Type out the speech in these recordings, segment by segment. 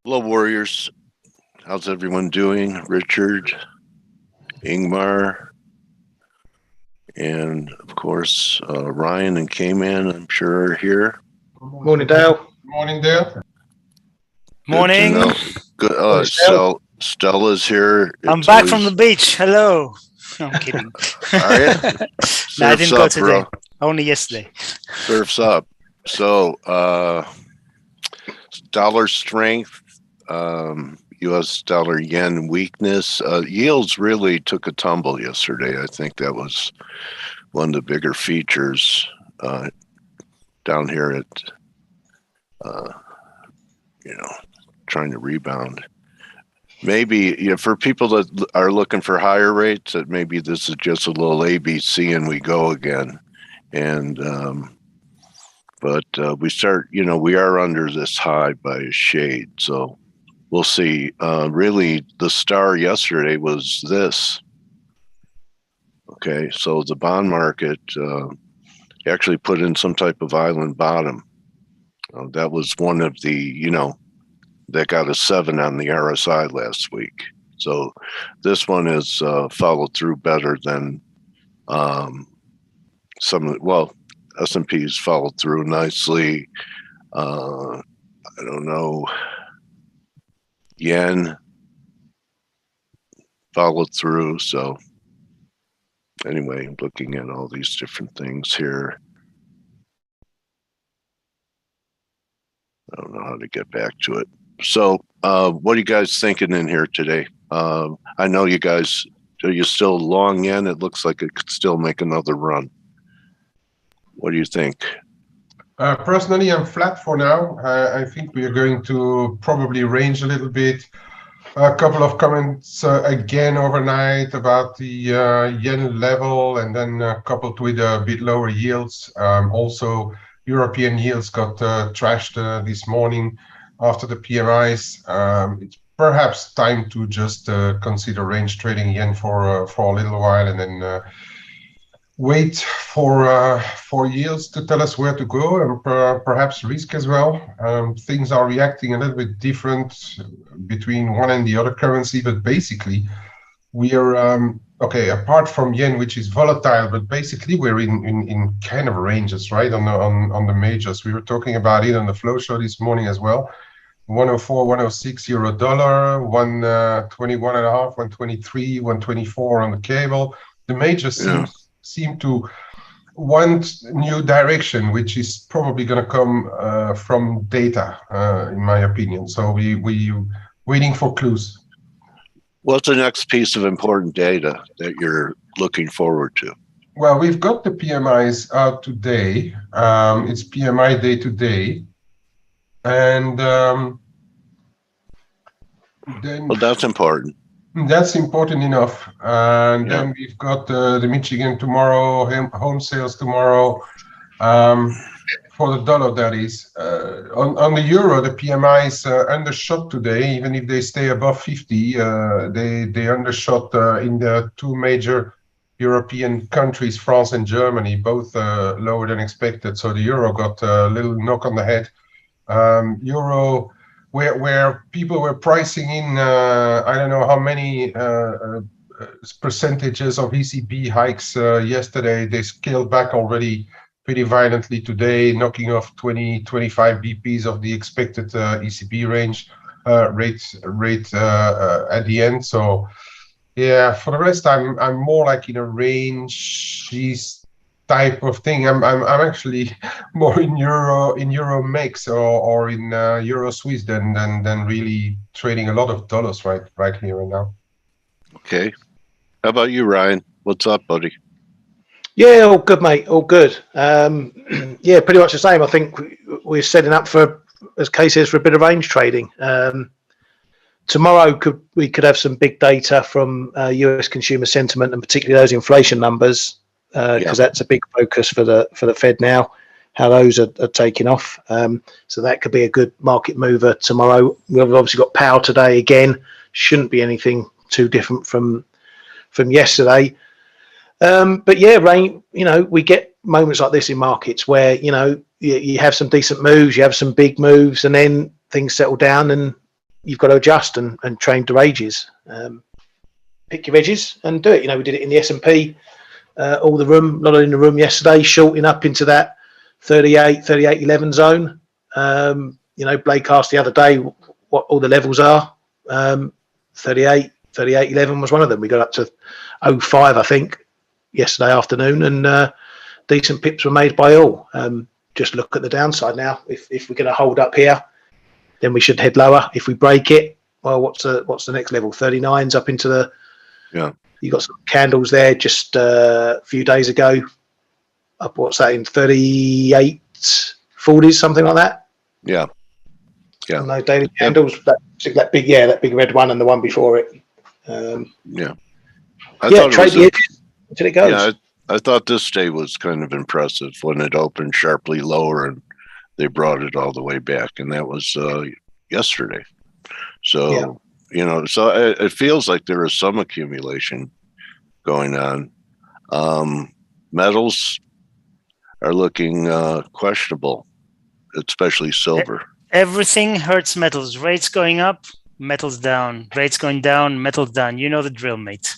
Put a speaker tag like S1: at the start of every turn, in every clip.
S1: Hello, Warriors. How's everyone doing? Richard, Ingmar, and of course, Ryan and Kman, I'm sure, are here.
S2: Morning, Dale.
S3: Morning, Dale.
S4: Morning.
S1: Good. Stel is here.
S4: I'm back from the beach. Hello. No, I'm kidding.
S1: Are you?
S4: No, I didn't go today.
S1: Bro.
S4: Only yesterday.
S1: Surf's up. So, dollar strength, U.S. dollar yen weakness. Yields really took a tumble yesterday. I think that was one of the bigger features down here at, trying to rebound. Maybe for people that are looking for higher rates, that maybe this is just a little ABC and we go again. And but we start, we are under this high by a shade, so we'll see. Really, the star yesterday was this. Okay, so the bond market actually put in some type of island bottom. That was one of the, that got a 7 on the RSI last week. So this one has followed through better than S&P's followed through nicely. I don't know. Yen followed through. So anyway, I'm looking at all these different things here. I don't know how to get back to it. So what are you guys thinking in here today? I know you guys, are you still long yen? It looks like it could still make another run. What do you think?
S3: Personally, I'm flat for now. I think we are going to probably range a little bit. A couple of comments again overnight about the yen level, and then coupled with a bit lower yields. Also, European yields got trashed this morning after the PMIs. It's perhaps time to just consider range trading yen for a little while, and then wait for yields to tell us where to go, and perhaps risk as well. Things are reacting a little bit different between one and the other currency, but basically we are okay, apart from yen, which is volatile, but basically we're in kind of ranges, right, on the majors. We were talking about it on the flow show this morning as well. 104, 106 euro dollar, 121.5, 123, 124 on the cable. The majors seem to want new direction, which is probably going to come from data, in my opinion. So we waiting for clues.
S1: What's the next piece of important data that you're looking forward to?
S3: Well, we've got the PMIs out today. It's PMI day to day. And then...
S1: Well, that's important.
S3: That's important enough. And then we've got the Michigan tomorrow, home sales tomorrow, for the dollar, that is. On the euro, the PMIs undershot today. Even if they stay above 50, they undershot in the two major European countries, France and Germany, both lower than expected. So the euro got a little knock on the head. Euro... Where people were pricing in, I don't know how many percentages of ECB hikes yesterday, they scaled back already pretty violently today, knocking off 20-25 BPs of the expected ECB range rate at the end. So yeah, for the rest, I'm more like in a range type of thing. I'm actually more in euro mix or in euro Swiss than really trading a lot of dollars right here and now. Okay,
S1: how about you, Ryan? What's up, buddy?
S2: Yeah, all good, mate. All good. Yeah, pretty much the same. I think we're setting up for, as Kay says, for a bit of range trading. Tomorrow we could have some big data from US consumer sentiment, and particularly those inflation numbers. Because that's a big focus for the Fed now, how those are taking off. So that could be a good market mover tomorrow. We've obviously got Powell today again. Shouldn't be anything too different from yesterday. But yeah, Rain, we get moments like this in markets where you have some decent moves, you have some big moves, and then things settle down and you've got to adjust and train to edges. Pick your edges and do it. We did it in the S&P, all the room, not in the room yesterday, shorting up into that 38.11 zone. Blake asked the other day what all the levels are. 38.11 was one of them. We got up to 0.5, I think, yesterday afternoon, and decent pips were made by all. Just look at the downside now. If we're going to hold up here, then we should head lower. If we break it, well, what's the next level? 39's up into the.
S1: Yeah.
S2: You got some candles there just a few days ago. Up, what's that, in 38.40s, something like that.
S1: Yeah. Yeah.
S2: And those daily candles, that big red one and the one before it.
S1: Yeah.
S2: Trade the edges until it goes.
S1: Yeah, I thought this day was kind of impressive when it opened sharply lower and they brought it all the way back, and that was yesterday. So it feels like there is some accumulation going on. Metals are looking questionable, especially silver.
S4: Everything hurts metals. Rates going up, metals down. Rates going down, metals down. You know the drill, mate.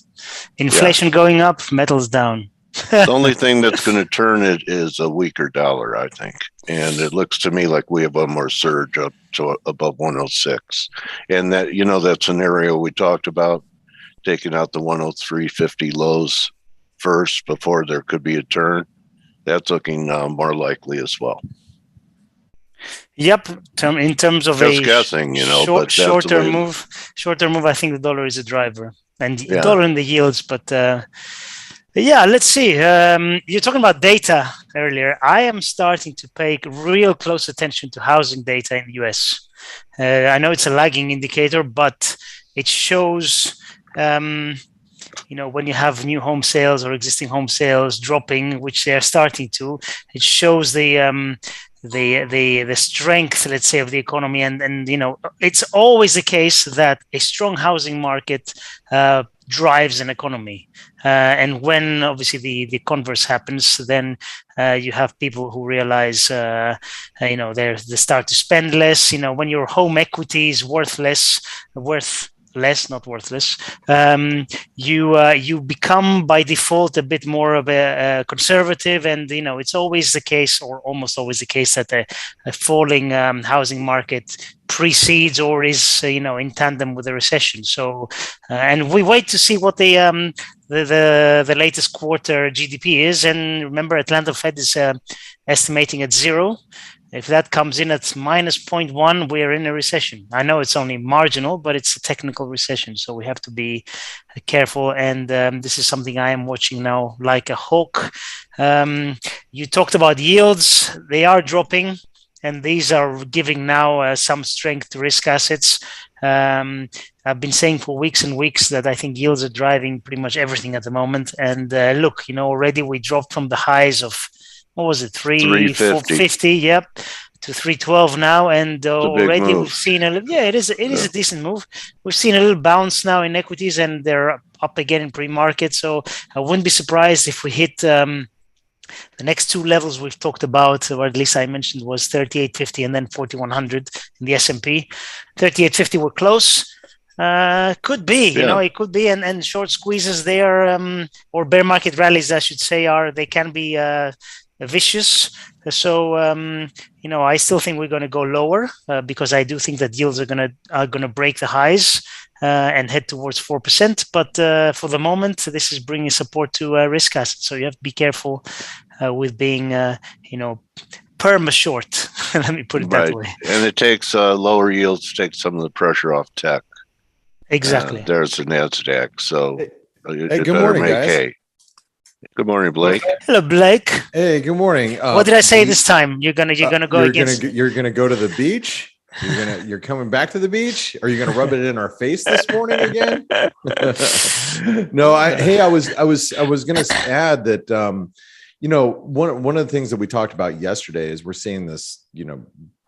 S4: Inflation going up, metals down.
S1: The only thing that's going to turn it is a weaker dollar, I think. And it looks to me like we have one more surge up to above 106. And that, that scenario we talked about, taking out the 103.50 lows first before there could be a turn, that's looking more likely as well.
S4: Yep. In terms of
S1: just guessing,
S4: short-term move, I think the dollar is a driver, and dollar in the yields. But let's see. You're talking about data earlier. I am starting to pay real close attention to housing data in the US. I know it's a lagging indicator, but it shows. When you have new home sales or existing home sales dropping, which they are starting to, it shows the strength, let's say, of the economy, and it's always the case that a strong housing market drives an economy, and when obviously the converse happens, then you have people who realize they start to spend less. When your home equity is not worthless, you become by default a bit more of a conservative, and it's always the case, or almost always the case, that a falling housing market precedes or is in tandem with a recession. So and we wait to see what the latest quarter GDP is, and remember, Atlanta Fed is estimating at 0. If that comes in at minus 0.1, we're in a recession. I know it's only marginal, but it's a technical recession. So we have to be careful. And this is something I am watching now like a hawk. You talked about yields. They are dropping, and these are giving now some strength to risk assets. I've been saying for weeks and weeks that I think yields are driving pretty much everything at the moment. And look, already we dropped from the highs of, what was it, 350? Yep, to 312 now, and already we've seen it is a decent move. We've seen a little bounce now in equities, and they're up again in pre-market. So I wouldn't be surprised if we hit the next two levels we've talked about, or at least I mentioned, was 38.50 and then 4100 in the S&P. 38.50 were close. Could be, it could be, and short squeezes there, or bear market rallies, I should say, they can be vicious. So I still think we're going to go lower because I do think that yields are going to break the highs and head towards 4%. But for the moment, this is bringing support to risk assets. So you have to be careful with being perma short. Let me put it that way.
S1: And it takes lower yields to take some of the pressure off tech.
S4: Exactly.
S1: There's the Nasdaq. So
S5: good morning, guys.
S1: Good morning, Blake.
S4: Hello, Blake.
S5: Hey, good morning.
S4: What did I say this time? You're gonna go against.
S5: You're gonna go to the beach. You're coming back to the beach. Are you gonna rub it in our face this morning again? No, I was gonna add that one of the things that we talked about yesterday is we're seeing this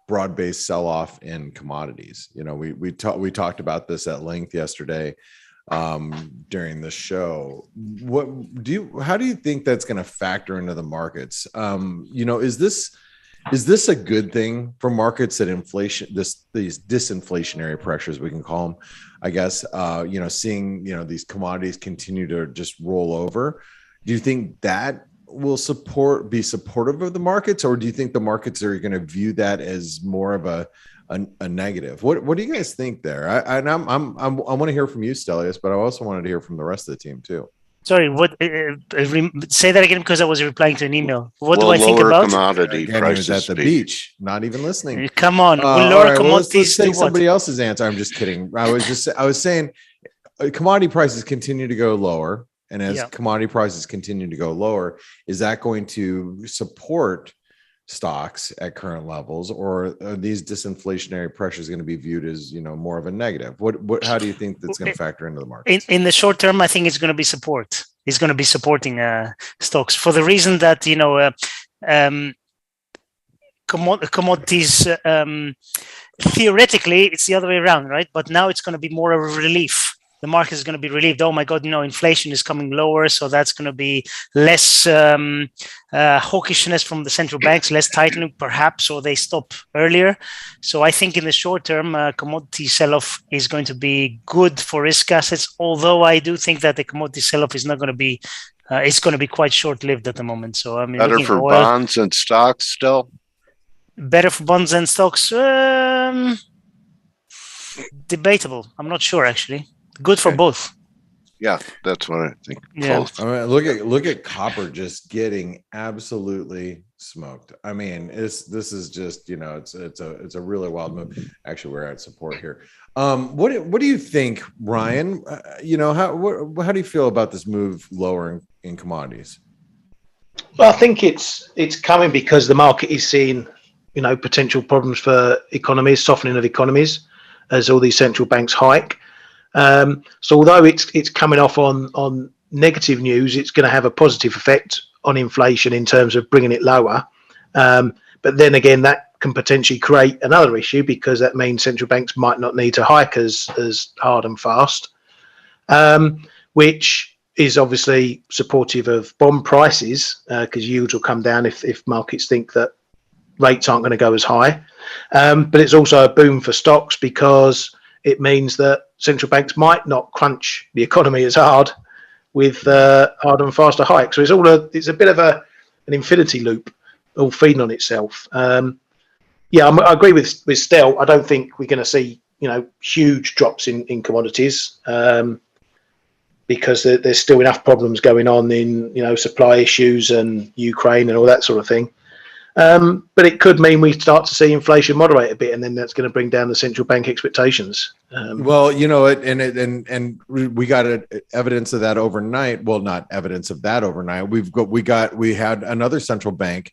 S5: broad-based sell-off in commodities. We talked about this at length yesterday during the show. How do you think that's going to factor into the markets? Is this Is this a good thing for markets that these disinflationary pressures, we can call them, I guess, seeing, these commodities continue to just roll over? Do you think that will be supportive of the markets, or do you think the markets are going to view that as more of a negative? What do you guys think there? I want to hear from you, Stelios, but I also wanted to hear from the rest of the team too.
S4: Sorry, what? Say that again, because I was replying to an email. What do I think about?
S1: Commodity prices
S5: he was at the beach, not even listening.
S4: Come on, we'll lower commodities.
S5: Let's take somebody else's answer. I'm just kidding. I was saying, commodity prices continue to go lower, and as commodity prices continue to go lower, is that going to support stocks at current levels, or are these disinflationary pressures going to be viewed as more of a negative? How do you think that's going to factor into the market? In
S4: the short term, I think it's going to be support. It's going to be supporting stocks for the reason that commodities theoretically it's the other way around, right? But now it's going to be more of a relief. The market is going to be relieved. Oh my God, inflation is coming lower, so that's going to be less hawkishness from the central banks, less tightening perhaps, or they stop earlier. So I think in the short term, commodity sell-off is going to be good for risk assets, although I do think that the commodity sell-off is not going to be, it's going to be quite short-lived at the moment. So I mean,
S1: better for bonds and stocks still?
S4: Better for bonds and stocks? Debatable. I'm not sure, actually. Good for both.
S1: Yeah, that's what I think.
S4: Yeah.
S1: Both.
S5: I mean, look at copper just getting absolutely smoked. I mean, this is just it's a really wild move. Actually, we're at support here. What do you think, Ryan? How do you feel about this move lower in commodities?
S2: Well, I think it's coming because the market is seeing potential problems for economies, softening of economies as all these central banks hike. So although it's coming off on negative news, it's going to have a positive effect on inflation in terms of bringing it lower. But then again, that can potentially create another issue because that means central banks might not need to hike as hard and fast, which is obviously supportive of bond prices because yields will come down if markets think that rates aren't going to go as high. But it's also a boom for stocks because it means that central banks might not crunch the economy as hard with harder and faster hikes. So it's a bit of an infinity loop, all feeding on itself. I agree with Stel. I don't think we're going to see huge drops in commodities because there's still enough problems going on in supply issues and Ukraine and all that sort of thing. But it could mean we start to see inflation moderate a bit, and then that's going to bring down the central bank expectations.
S5: Well, and we got evidence of that overnight. Well, not evidence of that overnight. We had another central bank,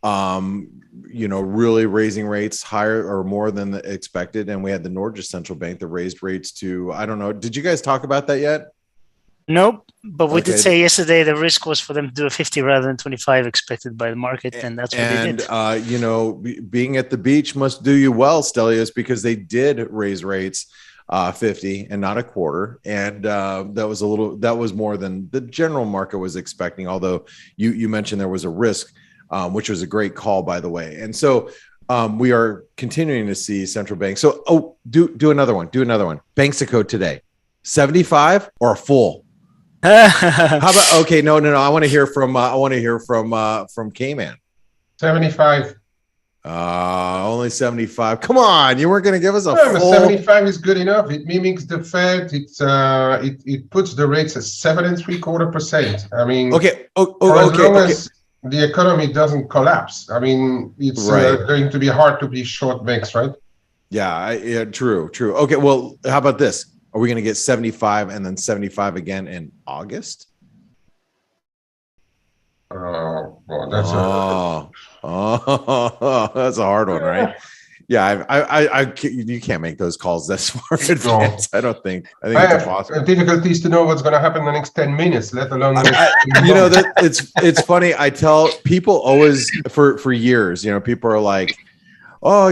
S5: really raising rates higher or more than expected, and we had the Norges central bank that raised rates to, I don't know. Did you guys talk about that yet?
S4: Nope, but we did say yesterday the risk was for them to do a 50 rather than 25 expected by the market, and that's what they did.
S5: Being at the beach must do you well, Stelios, because they did raise rates 50 and not a quarter, and that was more than the general market was expecting. Although you mentioned there was a risk, which was a great call, by the way, and so. We are continuing to see central banks. So, do another one. Banxico today, 75 or a full? How about okay? No. I want to hear from Kman.
S3: 75.
S5: Only 75. Come on, you weren't going to give us a full.
S3: 75 is good enough. It mimics the Fed. It puts the rates at 7.75%. I mean, as long as the economy doesn't collapse. I mean, it's going to be hard to be short banks, right?
S5: Yeah. True. Okay. Well, how about this? Are we going to get 75 and then 75 again in August?
S3: Well,
S5: that's a hard one, right? Yeah, you can't make those calls this far in advance. I think it's impossible.
S3: Difficulties to know what's going to happen in the next 10 minutes, let alone.
S5: It's funny. I tell people always for years, people are like, oh,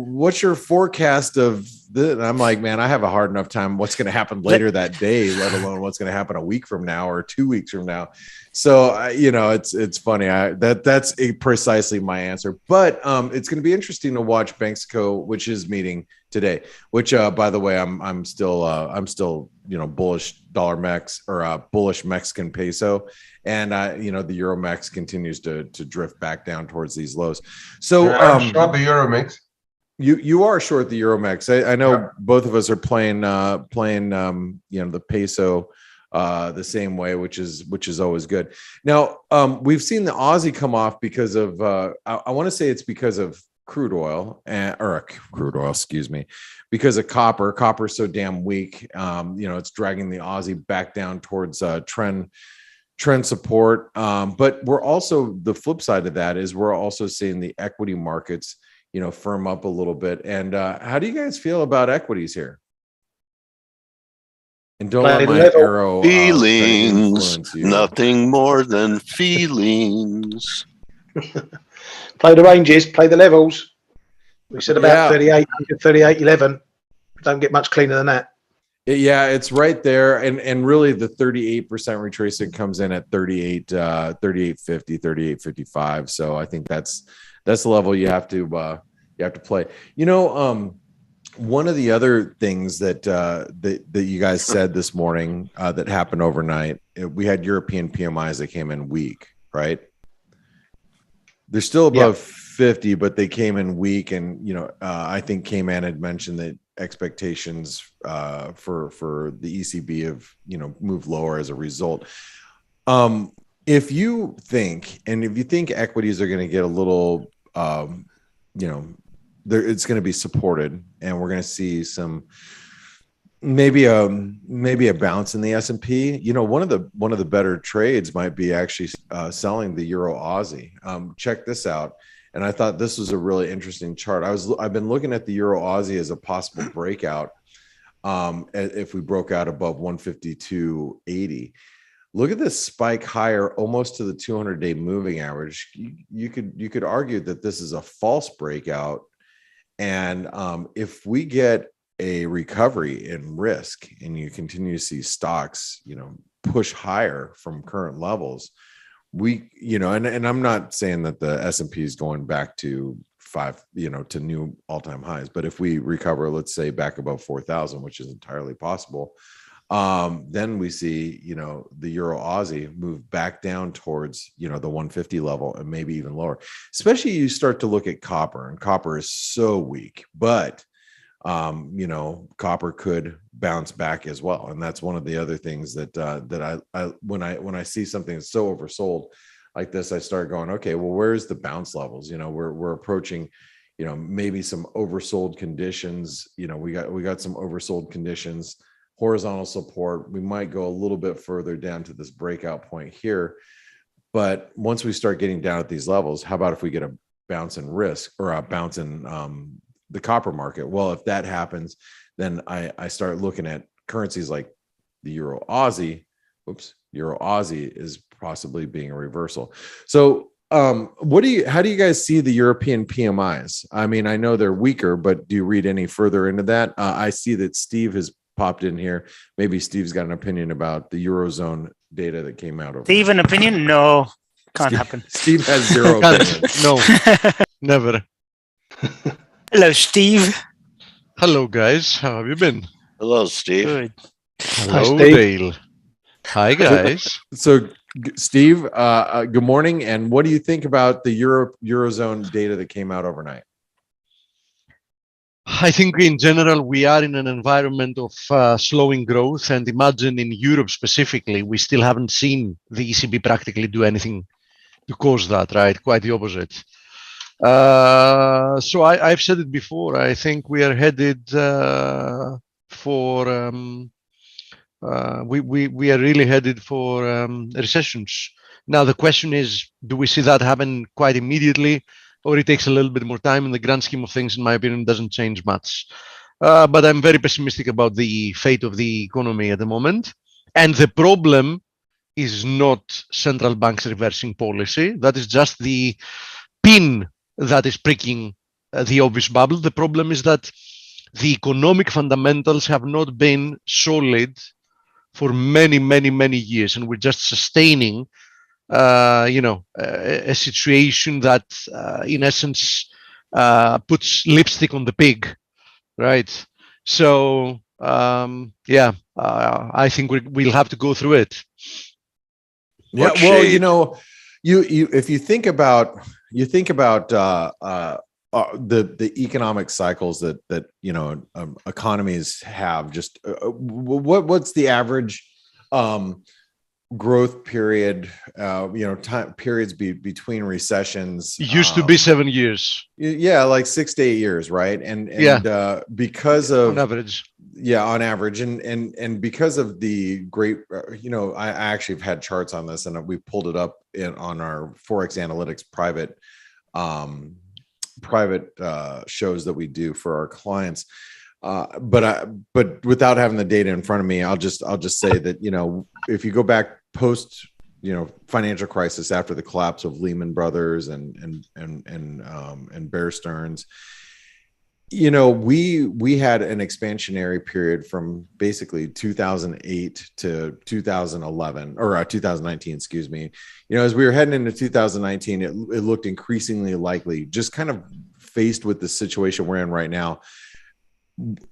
S5: what's your forecast of And I'm like, man, I have a hard enough time. What's going to happen later that day, let alone what's going to happen a week from now or 2 weeks from now. So, it's funny. That's precisely my answer. But it's going to be interesting to watch Banxico, which is meeting today. Which, by the way, I'm still bullish dollar mex or bullish Mexican peso, and the Euro mex continues to drift back down towards these lows. So
S3: I'm short the Euro mex.
S5: You are short the Euromex. I know both of us are playing the peso the same way, which is always good. Now we've seen the Aussie come off because of I want to say it's because of crude oil excuse me, because of copper. Copper's so damn weak. It's dragging the Aussie back down towards trend support. But we're also, the flip side of that is we're also seeing the equity markets firm up a little bit. And how do you guys feel about equities here? And don't let my arrow
S1: feelings, nothing more than feelings.
S2: Play the ranges, play the levels. We said about 3800, 3811. Don't get much cleaner than that.
S5: Yeah, it's right there. And really the 38% retracement comes in at 3850, 3855. So I think that's the level you have to play. One of the other things that you guys said this morning that happened overnight, we had European PMIs that came in weak, right? They're still above 50, but they came in weak. And I think Kman had mentioned that expectations for the ECB have moved lower as a result. If you think equities are going to get a little it's going to be supported, and we're going to see some maybe a bounce in the S&P. One of the better trades might be actually selling the Euro Aussie. Check this out. And I thought this was a really interesting chart. I've been looking at the Euro Aussie as a possible breakout. If we broke out above 152.80, look at this spike higher, almost to the 200-day moving average. You could argue that this is a false breakout. And if we get a recovery in risk and you continue to see stocks, push higher from current levels, and I'm not saying that the S&P is going back to to new all-time highs, but if we recover, let's say back above 4,000, which is entirely possible, then we see, the Euro Aussie move back down towards, the 150 level and maybe even lower. Especially you start to look at copper, and copper is so weak, but copper could bounce back as well. And that's one of the other things that I when I see something that's so oversold like this, I start going, okay, well, where's the bounce levels? We're approaching, maybe some oversold conditions. We got some oversold conditions, horizontal support. We might go a little bit further down to this breakout point here. But once we start getting down at these levels, how about if we get a bounce in risk or a bounce in the copper market? Well, if that happens, then I start looking at currencies like the Euro Aussie. Euro Aussie is possibly being a reversal. So how do you guys see the European PMIs? I mean, I know they're weaker, but do you read any further into that? I see that Steve has popped in here. Maybe Steve's got an opinion about the Eurozone data that came out.
S4: Steve, an opinion? No, can't happen.
S5: Steve has zero opinion.
S6: No, never.
S4: Hello, Steve.
S6: Hello, guys. How have you been?
S1: Hello, Steve.
S4: Good.
S6: Hello, Dale. Hi, guys.
S5: So, Steve, good morning. And what do you think about the Eurozone data that came out overnight?
S6: I think in general, we are in an environment of slowing growth. And imagine in Europe specifically, we still haven't seen the ECB practically do anything to cause that, right? Quite the opposite. So I've said it before. I think we are headed for we are really headed for recessions. Now the question is, do we see that happen quite immediately, or it takes a little bit more time? In the grand scheme of things, in my opinion, it doesn't change much. But I'm very pessimistic about the fate of the economy at the moment. And the problem is not central banks reversing policy. That is just the pin that is pricking the obvious bubble. The problem is that the economic fundamentals have not been solid for many, many, many years, and we're just sustaining, a situation that, in essence, puts lipstick on the pig, right? So, I think we'll have to go through it.
S5: Yeah,
S1: What
S5: well,
S1: shade?
S5: you if you think about the economic cycles that economies have, just what's the average growth period, time periods between recessions?
S6: It used to be 7 years.
S5: Yeah, like 6 to 8 years, right? And because of
S6: on average.
S5: Yeah, on average, and because of the great, I actually have had charts on this, and we pulled it up on our ForexAnalytix private shows that we do for our clients. But without having the data in front of me, I'll just say that if you go back post financial crisis, after the collapse of Lehman Brothers and Bear Stearns, we had an expansionary period from basically 2008 to 2011 or 2019, excuse me. As we were heading into 2019, it looked increasingly likely, just kind of faced with the situation we're in right now.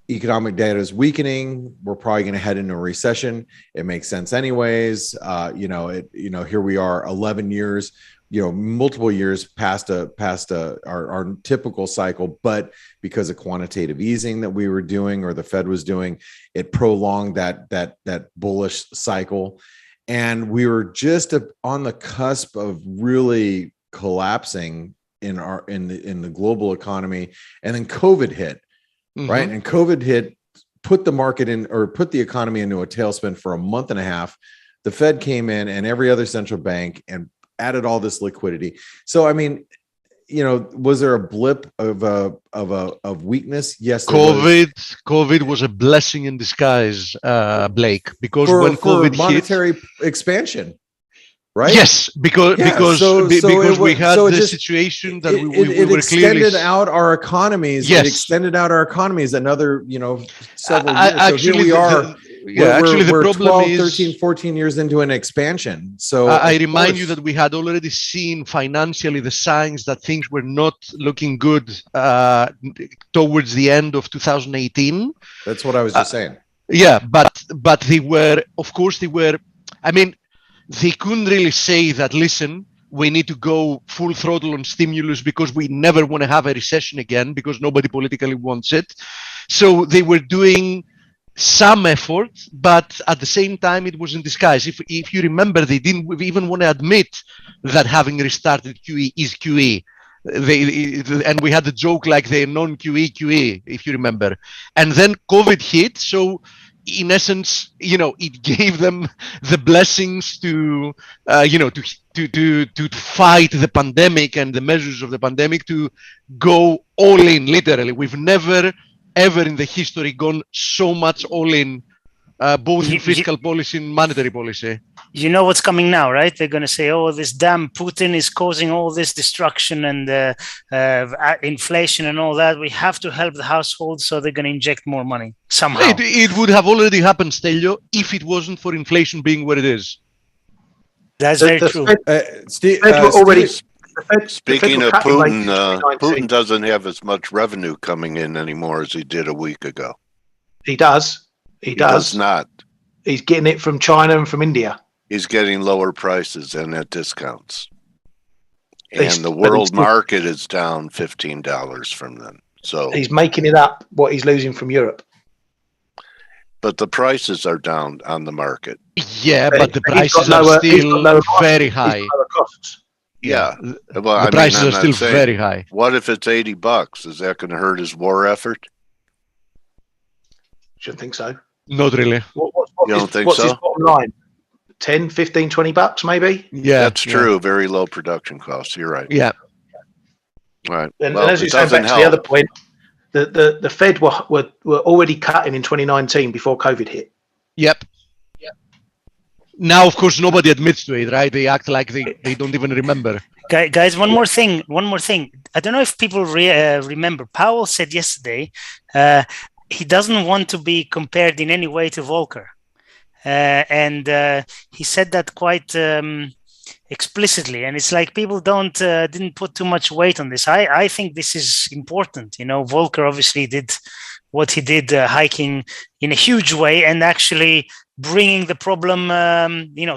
S5: Economic data is weakening. We're probably going to head into a recession. It makes sense anyways. Here we are 11 years, multiple years past our typical cycle, but because of quantitative easing that we were doing, or the Fed was doing, it prolonged that bullish cycle. And we were just on the cusp of really collapsing in the global economy. And then COVID hit, right? And COVID hit, put the economy into a tailspin for a month and a half. The Fed came in, and every other central bank, and added all this liquidity. So, I mean, was there a blip of weakness? Yes.
S6: COVID was a blessing in disguise, Blake, because when COVID
S5: monetary expansion, right?
S6: Yes, because we had the situation that we were
S5: extended out our economies.
S6: Yes.
S5: It extended out our economies another, several years.
S6: Actually,
S5: so here we are.
S6: The problem
S5: 12,
S6: is
S5: 13, 14 years into an expansion. So
S6: I remind you that we had already seen financially the signs that things were not looking good towards the end of 2018.
S5: That's what I was just saying.
S6: Yeah, but they were, of course, I mean, they couldn't really say that, listen, we need to go full throttle on stimulus because we never want to have a recession again, because nobody politically wants it. So they were doing some effort, but at the same time, it was in disguise. If you remember, they didn't even want to admit that having restarted QE is QE. And we had the joke like the non-QE QE, if you remember. And then COVID hit, so in essence, it gave them the blessings to fight the pandemic and the measures of the pandemic, to go all in. Literally, we've never ever in the history gone so much all in, both in fiscal policy and monetary policy.
S4: You know what's coming now, right? They're going to say, oh, this damn Putin is causing all this destruction and inflation and all that. We have to help the households, so they're going to inject more money somehow.
S6: It would have already happened, Stelio, if it wasn't for inflation being what it is.
S4: That's very true.
S1: Speaking of Putin, Putin doesn't have as much revenue coming in anymore as he did a week ago.
S2: He does. He does
S1: not.
S2: He's getting it from China and from India.
S1: He's getting lower prices and at discounts. And the world market is down $15 from them. So
S2: he's making it up what he's losing from Europe.
S1: But the prices are down on the market.
S6: Yeah, but the prices are still very high.
S1: Yeah. Well,
S6: the prices are still very high.
S1: What if it's $80? Is that going to hurt his war effort?
S2: Shouldn't think so.
S6: Not really.
S1: You don't think
S2: what's
S1: so?
S2: His bottom line? 10, 15, $20 maybe?
S6: Yeah.
S1: That's true. Very low production costs. You're right.
S6: Yeah.
S1: Right.
S2: And as you say, back to the other point, the Fed were already cutting in 2019 before COVID hit.
S6: Yep. Now, of course, nobody admits to it, right? They act like they don't even remember.
S4: Guys, one more thing. I don't know if people remember. Powell said yesterday, he doesn't want to be compared in any way to Volcker. And he said that quite explicitly, and it's like people didn't put too much weight on this. I think this is important. Volcker obviously did what he did, hiking in a huge way and actually bringing the problem,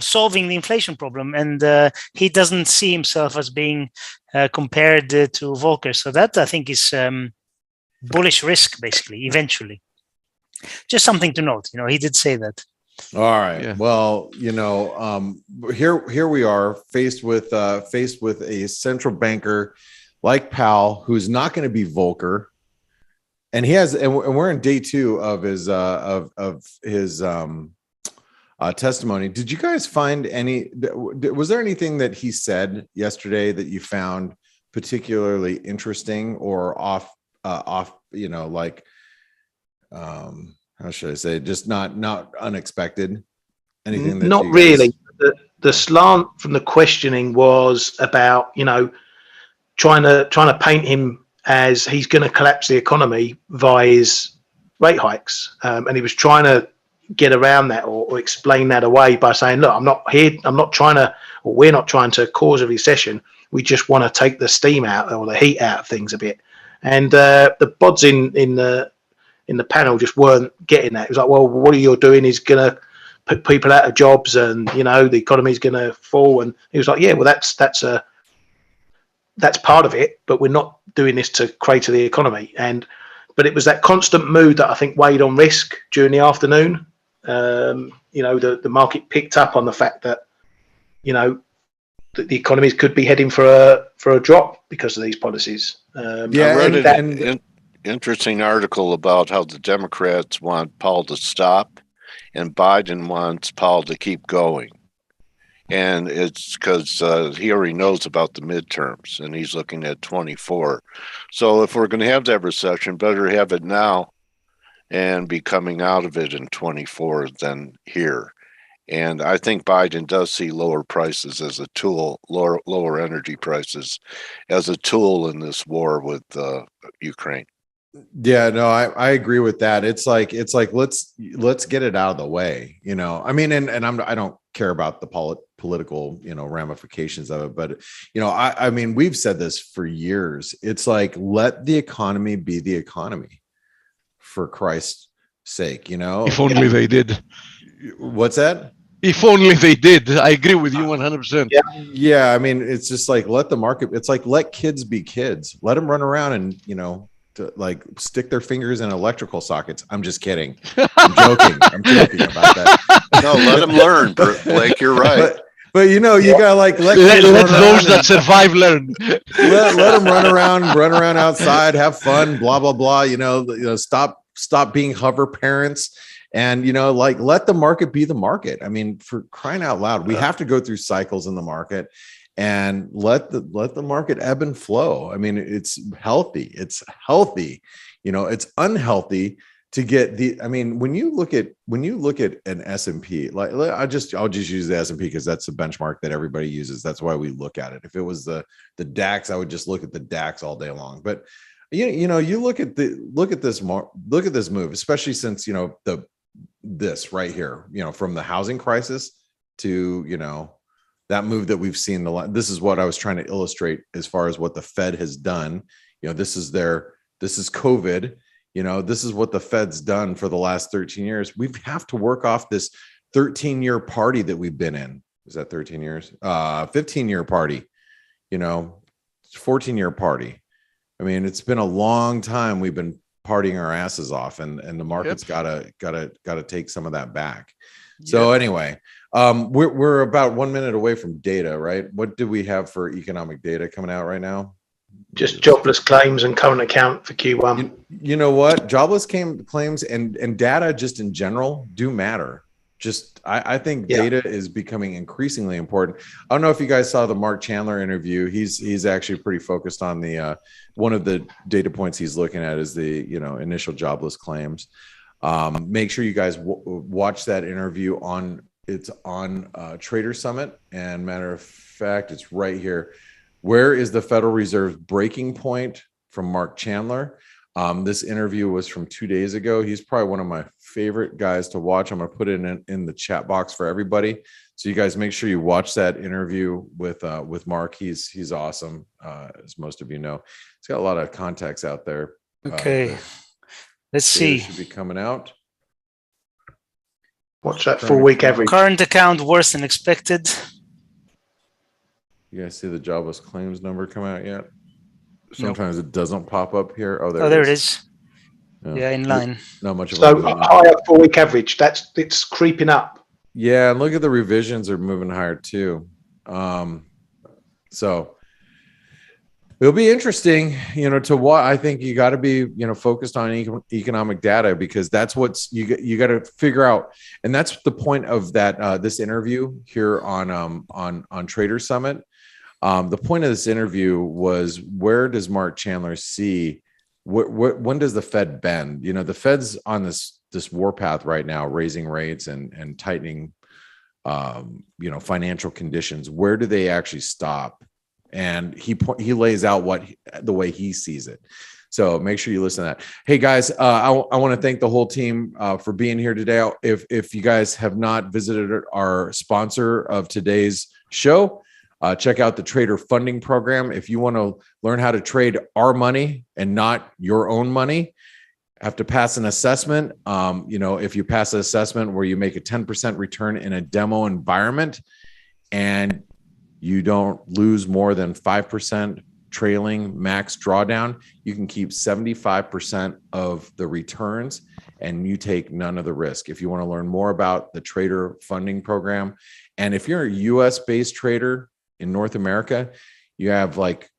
S4: solving the inflation problem. And he doesn't see himself as being compared to Volcker. So that, I think, is bullish risk, basically, eventually. Just something to note. He did say that.
S5: All right. Yeah. Well, here we are faced with a central banker like Powell, who's not going to be Volcker, and we're in day 2 of his testimony. Did you guys find was there anything that he said yesterday that you found particularly interesting or off, how should I say, just not unexpected? Anything that
S2: not really. The slant from the questioning was about, trying to paint him as he's going to collapse the economy via his rate hikes. And he was trying to get around that or explain that away by saying, look, we're not trying to cause a recession. We just want to take the steam out or the heat out of things a bit. And the bods in the panel just weren't getting that. It was like, well, what you're doing is going to put people out of jobs, and the economy is going to fall. And he was like, yeah, well, that's part of it, but we're not doing this to crater the economy. But it was that constant mood that I think weighed on risk during the afternoon. The market picked up on the fact that that the economies could be heading for a drop because of these policies.
S1: I read an interesting article about how the Democrats want Powell to stop and Biden wants Powell to keep going. And it's because he already knows about the midterms and he's looking at 24. So if we're going to have that recession, better have it now and be coming out of it in 24 than here. And I think Biden does see lower prices as a tool, lower energy prices as a tool in this war with Ukraine.
S5: Yeah, no, I agree with that. It's like let's get it out of the way, I mean, and I don't care about the political, ramifications of it, but I mean, we've said this for years. It's like, let the economy be the economy, for Christ's sake, If
S6: only they did.
S5: What's that?
S6: If only they did. I agree with you 100%.
S5: Yeah. I mean, it's just like, let the market. It's like, let kids be kids. Let them run around and to like stick their fingers in electrical sockets. I'm just kidding. I'm joking. I'm joking about that.
S1: No, let them learn, Blake. You're right.
S5: But you gotta like let
S6: those that survive learn.
S5: Let them run around outside, have fun, blah blah blah. Stop being hover parents, and like let the market be the market. I mean, for crying out loud, we have to go through cycles in the market. And let the market ebb and flow. I mean, it's healthy. It's healthy. It's unhealthy to get when you look at an S&P, like I'll just use the S&P because that's the benchmark that everybody uses. That's why we look at it. If it was the DAX, I would just look at the DAX all day long. But you look at this move, especially since this right here, from the housing crisis to that move that we've seen. This is what I was trying to illustrate as far as what the Fed has done. This is COVID. This is what the Fed's done for the last 13 years. We have to work off this 13-year party that we've been in. Is that 13 years? 15-year party, 14-year party. I mean, it's been a long time we've been partying our asses off, and the market's gotta take some of that back. So anyway, we're about 1 minute away from data, right? What do we have for economic data coming out right now?
S2: Just jobless claims and current account for Q1.
S5: You know what? Jobless claims and data just in general do matter. I think data is becoming increasingly important. I don't know if you guys saw the Mark Chandler interview. He's actually pretty focused on the one of the data points he's looking at is the initial jobless claims. Make sure you guys watch that interview it's on Trader Summit, and matter of fact, it's right here. Where is the Federal Reserve's breaking point from Mark Chandler? This interview was from 2 days ago. He's probably one of my favorite guys to watch. I'm going to put it in the chat box for everybody. So you guys make sure you watch that interview with Mark. He's awesome, as most of you know. He's got a lot of contacts out there.
S4: Okay, let's see.
S5: Should be coming out.
S2: Watch that 4-week average.
S4: Current account worse than expected.
S5: You guys see the jobless claims number come out yet? Sometimes it doesn't pop up here. Oh,
S4: there it is. Yeah, in line.
S5: Not much of
S2: so higher 4-week average. It's creeping up.
S5: Yeah, and look at the revisions are moving higher too. So it'll be interesting, to what I think you got to be, focused on economic data, because that's what's you got to figure out, and that's the point of that this interview here on Trader Summit. The point of this interview was, where does Mark Chandler see when does the Fed bend? The Fed's on this warpath right now, raising rates and tightening, financial conditions. Where do they actually stop? And he lays out the way he sees it. So make sure you listen to that. Hey guys, I want to thank the whole team for being here today. If you guys have not visited our sponsor of today's show, check out the Trader Funding Program. If you want to learn how to trade our money and not your own money, have to pass an assessment. If you pass an assessment where you make a 10% return in a demo environment and you don't lose more than 5% trailing max drawdown, you can keep 75% of the returns and you take none of the risk. If you want to learn more about the Trader Funding Program, and if you're a US based trader in North America, you have like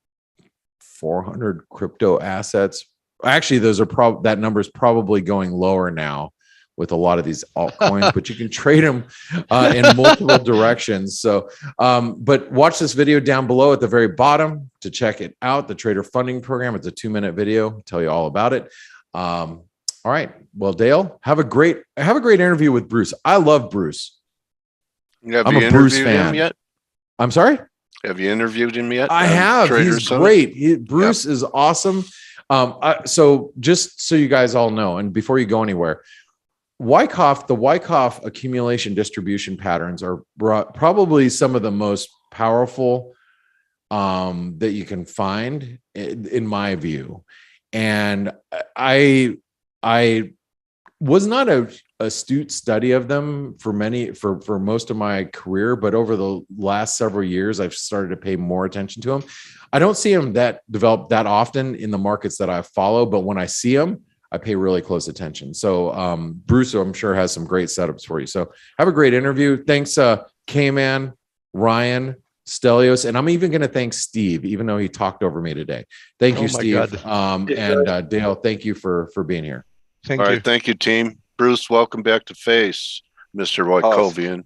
S5: 400 crypto assets. Actually, that number is probably going lower now with a lot of these altcoins, but you can trade them in multiple directions. So, but watch this video down below at the very bottom to check it out. The Trader Funding Program. It's a 2-minute video. I'll tell you all about it. All right. Well, Dale, have a great interview with Bruce. I love Bruce.
S1: I'm a Bruce fan. Yet?
S5: I'm sorry?
S1: Have you interviewed him yet?
S5: I have. He's great. Bruce is awesome. So just so you guys all know, and before you go anywhere, the Wyckoff accumulation distribution patterns are probably some of the most powerful that you can find, in my view. And I was not a astute study of them for most of my career, but over the last several years, I've started to pay more attention to them. I don't see them that develop that often in the markets that I follow, but when I see them, I pay really close attention. So Bruce, I'm sure, has some great setups for you. So have a great interview. Thanks, Kman, Ryan, Stelios, and I'm even going to thank Steve, even though he talked over me today. Thank you, Steve. And Dale, thank you for being here.
S1: All right, thank you, team. Bruce, welcome back to F.A.C.E, Mr. Wyckovian.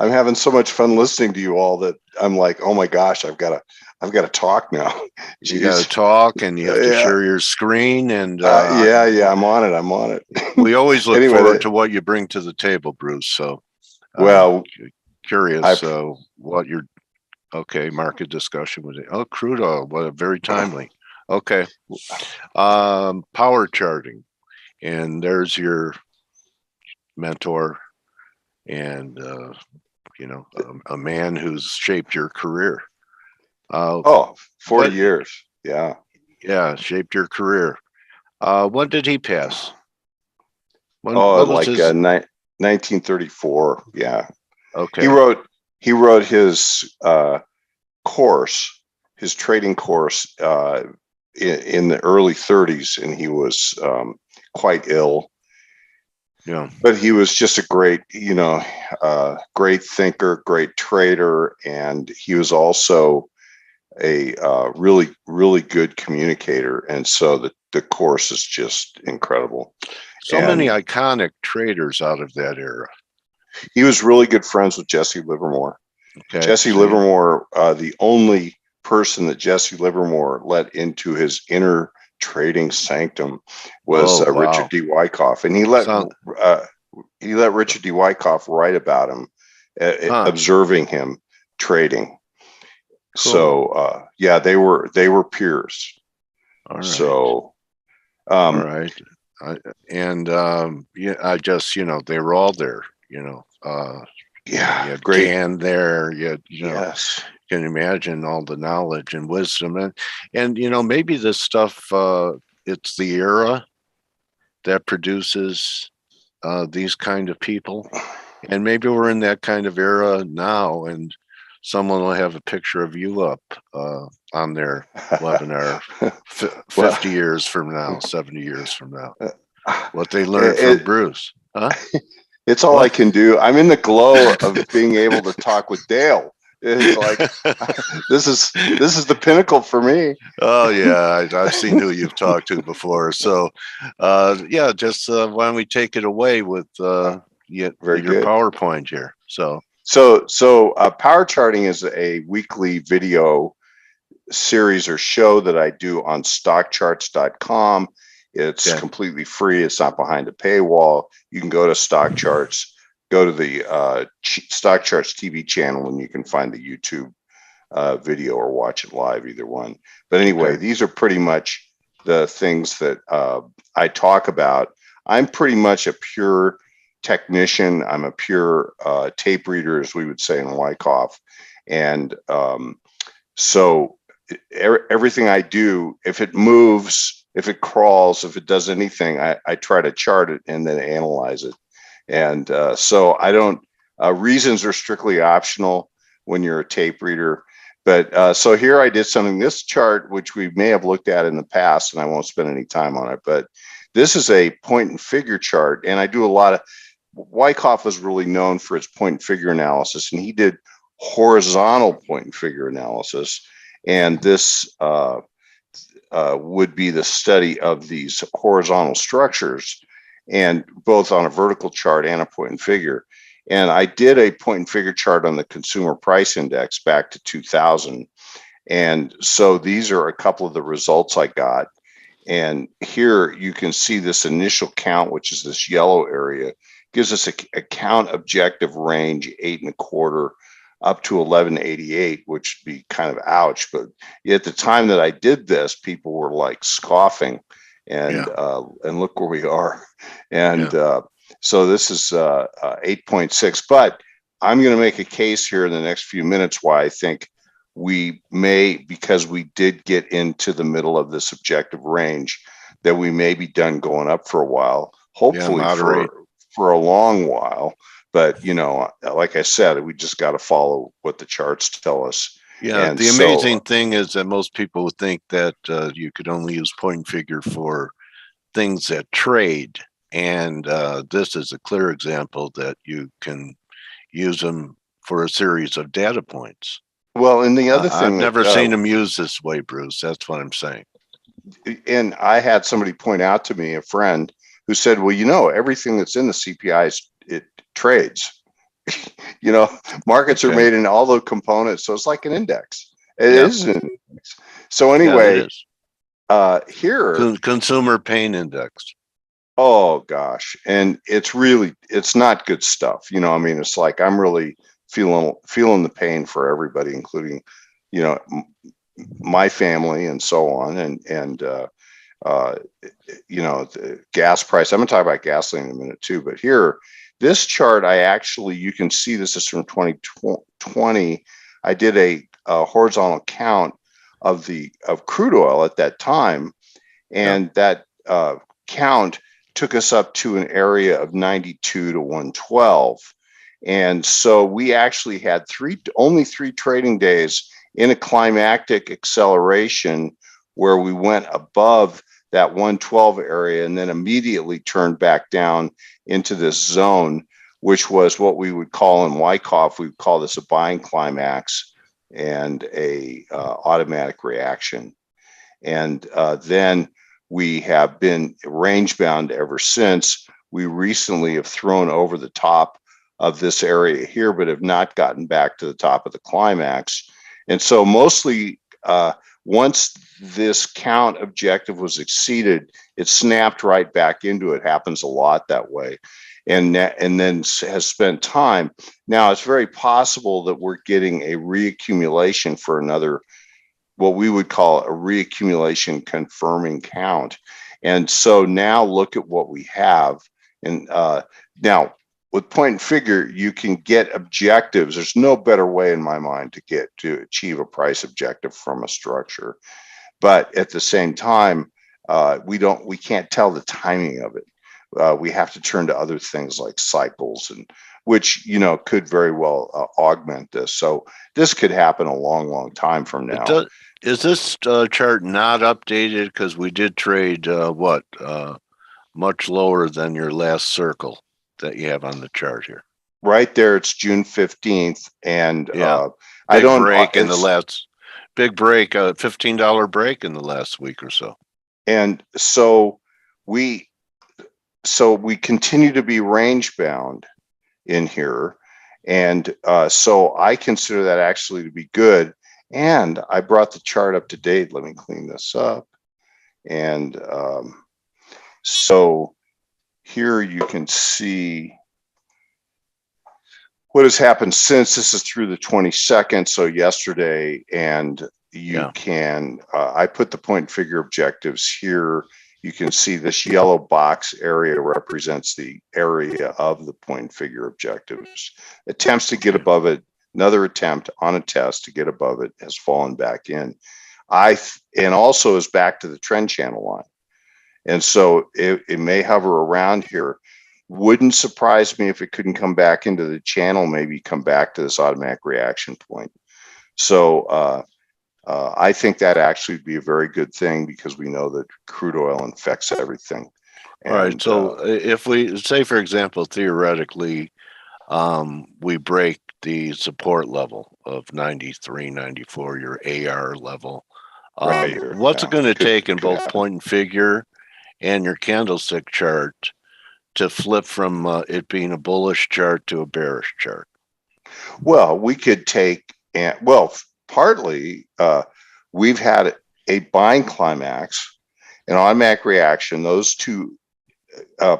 S7: I'm having so much fun listening to you all that I'm like, oh my gosh, I've got to talk now.
S1: You got to talk, and you have to share your screen. And
S7: I'm on it.
S1: We always look forward to what you bring to the table, Bruce. So, curious what your market discussion was. Oh, crude oil, what very timely. Okay, power charting, and there's your mentor, and a man who's shaped your career.
S7: 40 years. Yeah,
S1: shaped your career. When did he pass?
S7: 1934. Yeah.
S1: Okay.
S7: He wrote his course, his trading course, in the early 30s, and he was quite ill.
S1: Yeah,
S7: but he was just a great, great thinker, great trader, and he was also a really, really good communicator. And so the course is just incredible.
S1: So many iconic traders out of that era.
S7: He was really good friends with Jesse Livermore.
S1: Okay.
S7: Jesse Livermore, the only person that Jesse Livermore let into his inner trading sanctum was Richard D. Wyckoff, and he let Richard D. Wyckoff write about him, observing him trading. Cool. So they were peers.
S1: All right.
S7: So,
S1: all right. Yeah, I just, they were all there,
S7: yeah,
S1: you had
S7: great.
S1: Jan there, you had,
S7: Yes.
S1: can imagine all the knowledge and wisdom, and maybe this stuff, it's the era that produces these kind of people, and maybe we're in that kind of era now, and someone will have a picture of you up on their webinar 50 years from now, 70 years from now. What they learned from Bruce, huh?
S7: It's all I can do. I'm in the glow of being able to talk with Dale. It's like this is the pinnacle for me.
S1: Oh yeah, I've seen who you've talked to before. So, yeah, just why don't we take it away with your PowerPoint here?
S7: So power charting is a weekly video series or show that I do on stockcharts.com. It's completely free. It's not behind a paywall. You can go to Stock Charts, go to the Stock Charts TV channel, and you can find the YouTube video or watch it live, either one. But anyway, these are pretty much the things that I talk about. I'm pretty much a pure technician. I'm a pure tape reader, as we would say in Wyckoff. And so everything I do, if it moves, if it crawls, if it does anything, I try to chart it and then analyze it. And so I don't, reasons are strictly optional when you're a tape reader. But so here I did something, this chart, which we may have looked at in the past, and I won't spend any time on it, but this is a point and figure chart. And I do a lot of, Wyckoff was really known for its point and figure analysis, and he did horizontal point and figure analysis. And this would be the study of these horizontal structures, and both on a vertical chart and a point and figure. And I did a point and figure chart on the consumer price index back to 2000. And so these are a couple of the results I got. And here you can see this initial count, which is this yellow area, gives us a count objective range 8.25 up to 1188, which would be kind of ouch. But at the time that I did this, people were like scoffing, and look where we are. And so this is 8.6. But I'm going to make a case here in the next few minutes why I think we may, because we did get into the middle of this objective range, that we may be done going up for a while, hopefully for a long while. But, like I said, we just got to follow what the charts tell us.
S1: Yeah, and the amazing thing is that most people would think that you could only use point and figure for things that trade. And this is a clear example that you can use them for a series of data points.
S7: Well, and the other thing,
S1: I've never seen them used this way, Bruce. That's what I'm saying.
S7: And I had somebody point out to me, a friend, who said, well, everything that's in the CPI, it trades. Markets are made in all the components, so it's like an index. It is an index. So anyway, here,
S1: consumer pain index.
S7: Oh gosh, and it's not good stuff. It's like I'm really feeling the pain for everybody, including, my family and so on, and the gas price. I'm gonna talk about gasoline in a minute too, but here, this chart, you can see this is from 2020. I did a horizontal count of crude oil at that time, and that count took us up to an area of 92 to 112. And so we actually had only three trading days in a climactic acceleration where we went above that 112 area and then immediately turned back down into this zone, which was what we would call in Wyckoff, we would call this a buying climax and a automatic reaction. And then we have been range bound ever since. We recently have thrown over the top of this area here, but have not gotten back to the top of the climax. And so mostly once this count objective was exceeded, it snapped right back into it. Happens a lot that way. And then has spent time. Now it's very possible that we're getting a reaccumulation for another what we would call a reaccumulation confirming count. And so now look at what we have. And now with point and figure, you can get objectives. There's no better way in my mind to achieve a price objective from a structure. But at the same time, we can't tell the timing of it. We have to turn to other things like cycles, and which could very well augment this. So this could happen a long time from now.
S1: Is this chart not updated because we did trade much lower than your last circle that you have on the chart here?
S7: Right there, it's June 15th, and
S1: I don't break in the last big break, a $15 break in the last week or so.
S7: And so we continue to be range bound in here, and so I consider that actually to be good. And I brought the chart up to date. Let me clean this up. And so here you can see what has happened since. This is through the 22nd, so yesterday, and you can, I put the point and figure objectives here. You can see this yellow box area represents the area of the point and figure objectives. Attempts to get above it, another attempt on a test to get above it has fallen back in. And also is back to the trend channel line. And so it may hover around here. Wouldn't surprise me if it couldn't come back into the channel, maybe come back to this automatic reaction point. So I think that actually would be a very good thing, because we know that crude oil infects everything. And,
S1: all right. So if we say, for example, theoretically, we break the support level of 93, 94, your AR level. What's it going to take in both point and figure and your candlestick chart to flip from it being a bullish chart to a bearish chart?
S7: Well, we could take, partly we've had a buying climax, an automatic reaction. Those two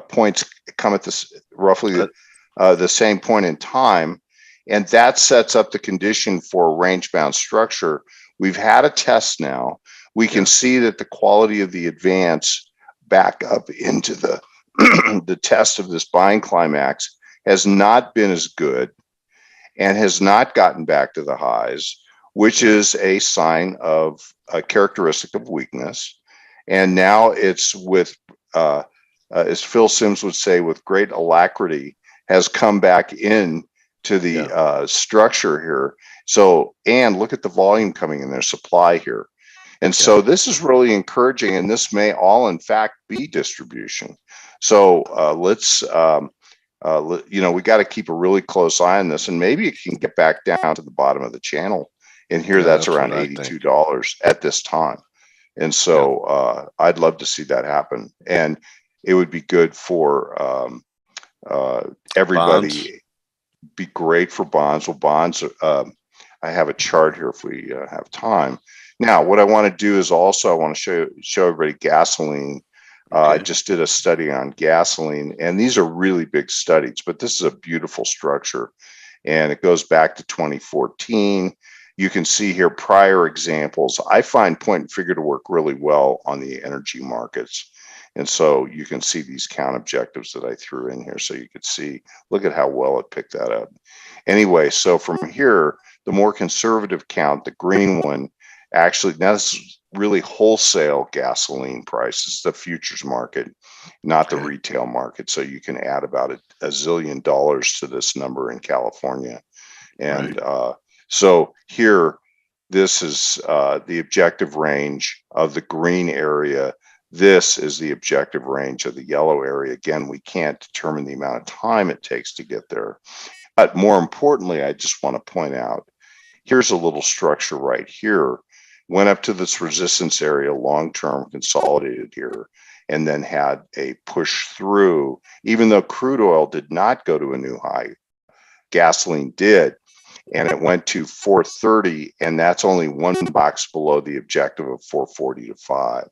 S7: points come at this roughly the same point in time, and that sets up the condition for a range-bound structure. We've had a test now. We can see that the quality of the advance back up into the the test of this buying climax has not been as good and has not gotten back to the highs, which is a sign of a characteristic of weakness. And now it's with, as Phil Sims would say, with great alacrity, has come back in to the structure here. So, and look at the volume coming in there, supply here. And so this is really encouraging, and this may all in fact be distribution. So let's, we got to keep a really close eye on this, and maybe it can get back down to the bottom of the channel. And here that's around $82 at this time. And so I'd love to see that happen. And it would be good for everybody. Bonds. Be great for bonds. Well, bonds, I have a chart here if we have time. Now, what I want to do is also I want to show everybody gasoline. I just did a study on gasoline, and these are really big studies, but this is a beautiful structure, and it goes back to 2014. You can see here prior examples. I find point and figure to work really well on the energy markets. And so you can see these count objectives that I threw in here. So you could see, look at how well it picked that up. Anyway, so from here, the more conservative count, the green one, actually, now this is really wholesale gasoline prices, the futures market, not the retail market. So you can add about a zillion dollars to this number in California. And so here, this is the objective range of the green area. This is the objective range of the yellow area. Again, we can't determine the amount of time it takes to get there. But more importantly, I just want to point out, here's a little structure right here. Went up to this resistance area, long-term consolidated here, and then had a push through. Even though crude oil did not go to a new high, gasoline did. And it went to 430, and that's only one box below the objective of 440 to 5.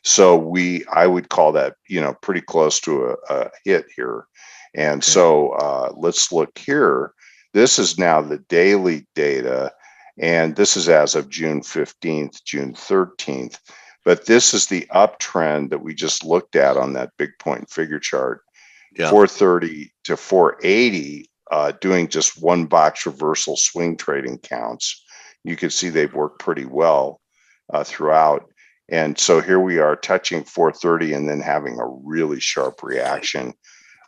S7: So I would call that, pretty close to a hit here. And so let's look here. This is now the daily data. And this is as of June 15th, June 13th. But this is the uptrend that we just looked at on that big point figure chart. 430 to 480, doing just one box reversal swing trading counts. You can see they've worked pretty well throughout. And so here we are touching 430 and then having a really sharp reaction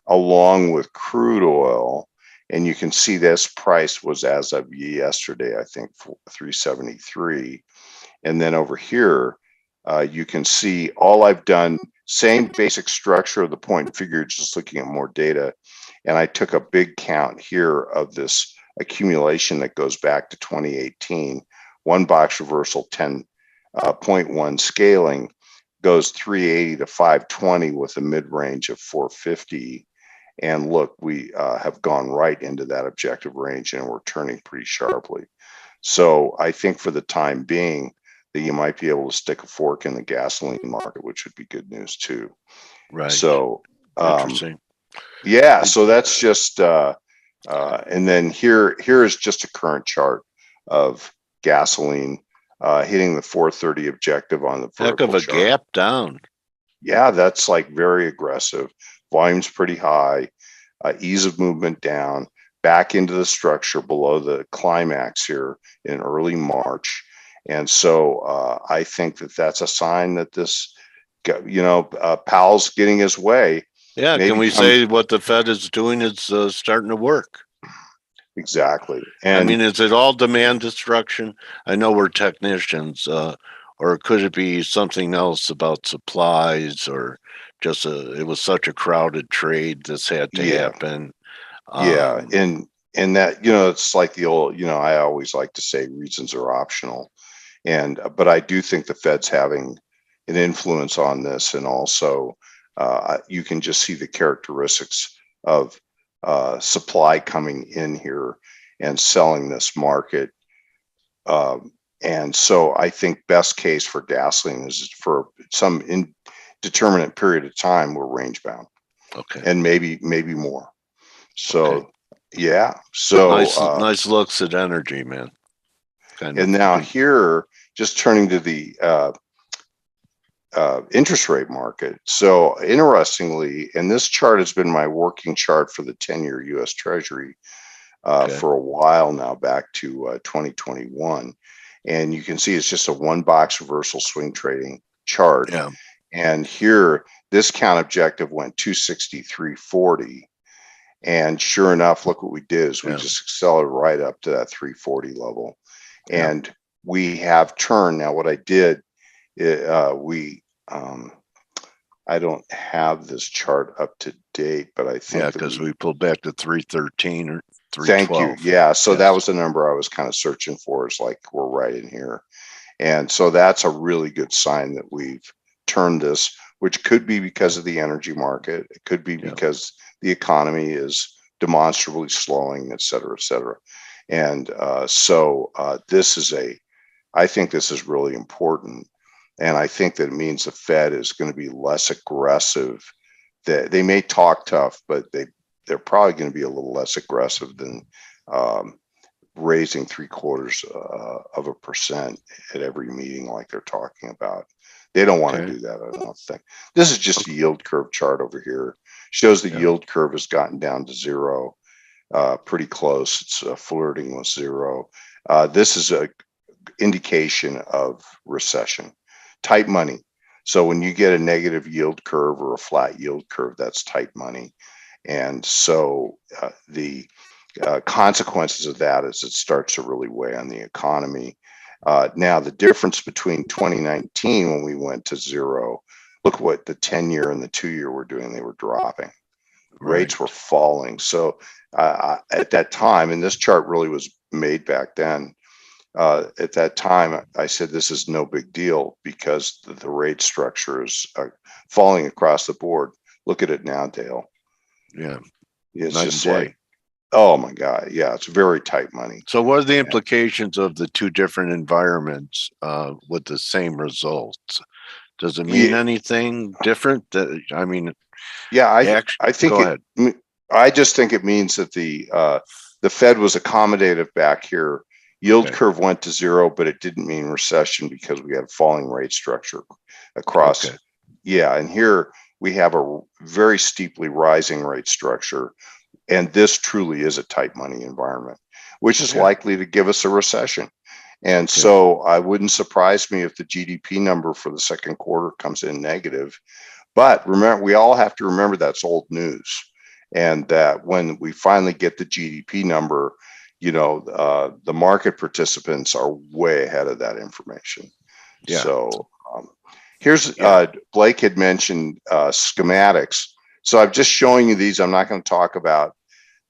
S7: along with crude oil. And you can see this price was as of yesterday, I think 373. And then over here, you can see all I've done, same basic structure of the point and figure, just looking at more data. And I took a big count here of this accumulation that goes back to 2018. One box reversal, 10.1 scaling, goes 380 to 520 with a mid-range of 450. And look, we have gone right into that objective range and we're turning pretty sharply. So I think for the time being that you might be able to stick a fork in the gasoline market, which would be good news too.
S1: Right.
S7: So
S1: interesting.
S7: Yeah, so that's just and then here is just a current chart of gasoline hitting the 430 objective on the
S1: heck of a
S7: chart.
S1: Gap down.
S7: Yeah, that's like very aggressive. Volume's pretty high, ease of movement down, back into the structure below the climax here in early March. And so I think that that's a sign that this, Powell's getting his way.
S1: Yeah, can we say what the Fed is doing is starting to work?
S7: Exactly. And
S1: I mean, is it all demand destruction? I know we're technicians, or could it be something else about supplies, or just it was such a crowded trade, this had to happen?
S7: Yeah, and that, it's like the old, I always like to say reasons are optional. But I do think the Fed's having an influence on this, and also you can just see the characteristics of supply coming in here and selling this market. And so I think best case for gasoline is for some indeterminate period of time we're range bound.
S1: Okay.
S7: And maybe more. So yeah. So
S1: nice looks at energy, man.
S7: And now here, just turning to the interest rate market. So interestingly, and this chart has been my working chart for the 10-year U.S. Treasury for a while now, back to 2021. And you can see it's just a one box reversal swing trading chart.
S1: Yeah.
S7: And here, this count objective went 263.40. And sure enough, look what we did is we just accelerated right up to that 340 level. And we have turned. Now what I did, I don't have this chart up to date, but I think
S1: because we pulled back to 313 or 312.
S7: Thank you. Yeah, so that was the number I was kind of searching for. It's like we're right in here. And so that's a really good sign that we've turned this, which could be because of the energy market. It could be because the economy is demonstrably slowing, et cetera, et cetera. And so this is I think this is really important. And I think that it means the Fed is going to be less aggressive. They may talk tough, but they're probably going to be a little less aggressive than raising 0.75% at every meeting like they're talking about. They don't want to do that, I don't think. This is just a yield curve chart over here. Shows the yield curve has gotten down to zero, pretty close. It's flirting with zero. This is an indication of recession. Tight money. So when you get a negative yield curve or a flat yield curve, that's tight money. And so the consequences of that is it starts to really weigh on the economy. Now, the difference between 2019 when we went to zero, look what the 10-year and the 2-year were doing. They were dropping. Rates were falling. So at that time, and this chart really was made back then, at that time, I said, this is no big deal because the rate structure is falling across the board. Look at it now, Dale.
S1: Yeah.
S7: It's just like, oh my God. Yeah, it's very tight money.
S1: So what are the implications of the two different environments with the same results? Does it mean anything different? I mean,
S7: I think I just think it means that the Fed was accommodative back here Yield curve went to 0, but it didn't mean recession because we had falling rate structure across. Yeah, and here we have a very steeply rising rate structure, and this truly is a tight money environment, which is likely to give us a recession. And so I wouldn't surprise me if the GDP number for the second quarter comes in negative. But remember, we all have to remember that's old news, and that when we finally get the GDP number, the market participants are way ahead of that information. So here's Blake had mentioned schematics. So I'm just showing you these. I'm not going to talk about